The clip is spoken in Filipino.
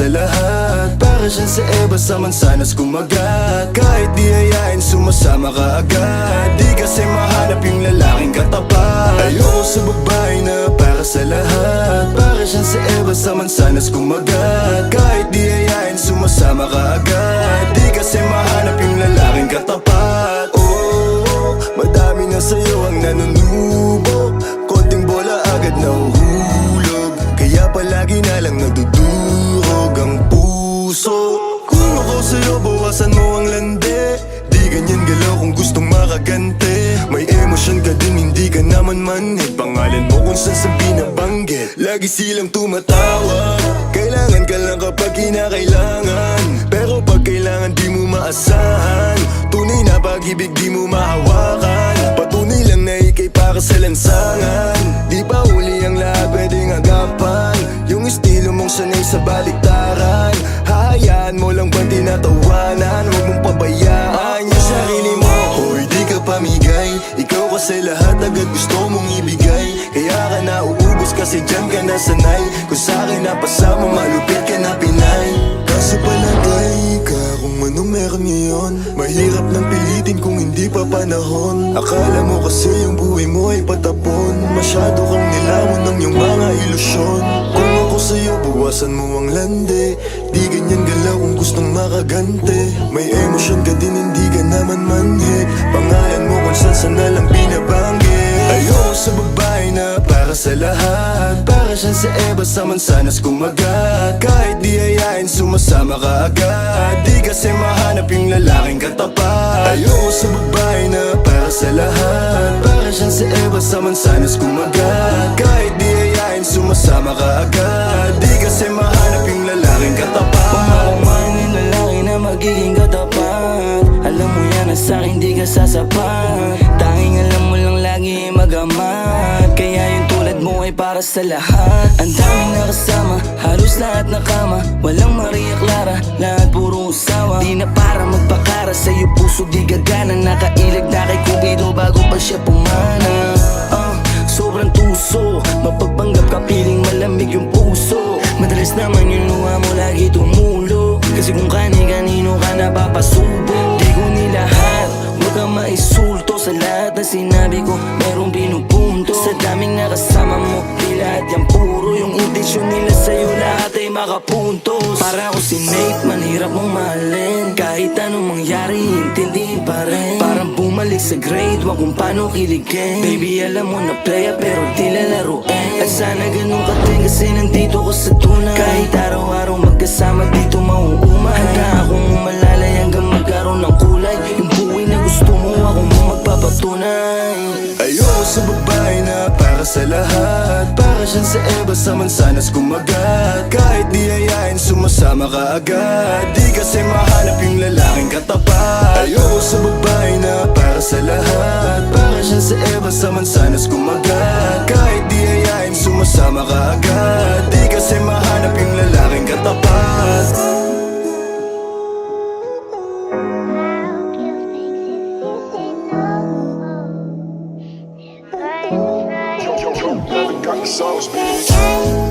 sa lahat. Para siyang sa Eva sa mansanas kumagat. Kahit di hayain sumasama ka agad. Di kasi mahanap yung lalaking katapat. Ayoko sa babae na para sa lahat. Para siyang sa Eva sa mansanas kumagat. Kahit di hayain sumasama ka agad. Di kasi mahanap yung lalaking katapat. Oh, madami na sa'yo ang nanunubo. Konting bola agad nahuhulog. Kaya palagi na lang nadudurog ang puso. Kung ako sa'yo bawasan mo ang lande. Di ganyan galaw kung gustong makagante. May emosyon ka din hindi ka naman manhid. Pangalan mo kung saan binabanggit. Lagi silang tumatawag. Kailangan ka lang kapag kinakailangan. Pero pag kailangan di mo maasahan. Tunay na pag-ibig di mo mahawakan. Patunay lang na ikay para sa lansangan. Di pa huli ang lahat pwedeng agapan. Yung estilo mong sanay sa baliktaran. Hahayaan mo lang bang tinatawanan. Huwag mong pabayaan yung sarili mo. Hoy di ka pamigay. Ikaw kasi lahat agad gusto mong ibigay. Kaya ka nauubos kasi dyan ka nasanay. Kung sa'kin napasama malupit ka na Pinay. Kaso palagay ka kung anong meron ngayon. Mahirap nang pilitin kung hindi pa panahon. Akala mo kasi yung buhay mo ay patapon. Masyado kang nilamon ng iyong mga ilusyon. Kung ako sa'yo buwasan mo ang lande. Di ganyan galaw kung gustong makagante. May emosyon ka din hindi ka naman manhid. Pangalan mo kung saan na lang binabanggit. Ayoko sa babae na para sa lahat. Para siyang sa Eva sa mansanas kumagat. Kahit di hayain sumasama ka agad. Di kasi mahanap yung lalaking katapat. Ayoko sa babae na para sa lahat. Para siyang sa Eva sa mansanas kumagat. Kahit di hayain sumasama ka agad. Di kasi mahanap yung lalaking katapat. Pumakaman yung lalaki na magiging katapat. Alam mo yan na sa'kin di ka sasapat. Tanging alam mo lang lagi magamat. Kaya yung tulad mo ay para sa lahat. Ang daming nakasama, halos lahat nakama. Walang Maria Clara, lahat puro usawa. Di na para magpakara, sa'yo puso di gagana. Nakailag na kay Cupido bago pa siya pumana. Sobrang tuso, mapagpanggap ka piling malamig yung puso. Madalas naman yung luha mo lagi tumulo. Kasi kung kani-kanino ka napapasubo. Di ko nilahat, huwag kang maisulto. Sa lahat na sinabi ko, merong pinupunto. Sa daming nakasama mo, di lahat yan puro. Yung intensyon nila sa'yo, lahat ay makapuntos. Para ako si Nate, manhirap mong mahalin. Kahit anong mangyari, intindihin pa rin. Parang bumalik sa grade, wag kung paano kiligin. Baby, alam mo na playa pero di lalaruin. At sana ganun ka din kasi nandito ko sa tunay. Kahit araw-araw magkasama dito mauumay. Handa akong umalalay hanggang magkaroon ng kulay. Yung buhay na gusto mo, ako mo magpapatunay. Ayoko sa babae na para sa lahat. Para siyang sa Eva sa mansanas kumagat. Kahit di hayain sumasama ka agad. Di kasi mahanap yung lalaking katapat. Ayoko sa babae na para sa lahat. Para siyang sa Eva sa mansanas kumagat. Kahit di hayain sumasama ka agad. Di kasi mahanap yung lalaking katapat. Got the sauce, bitch.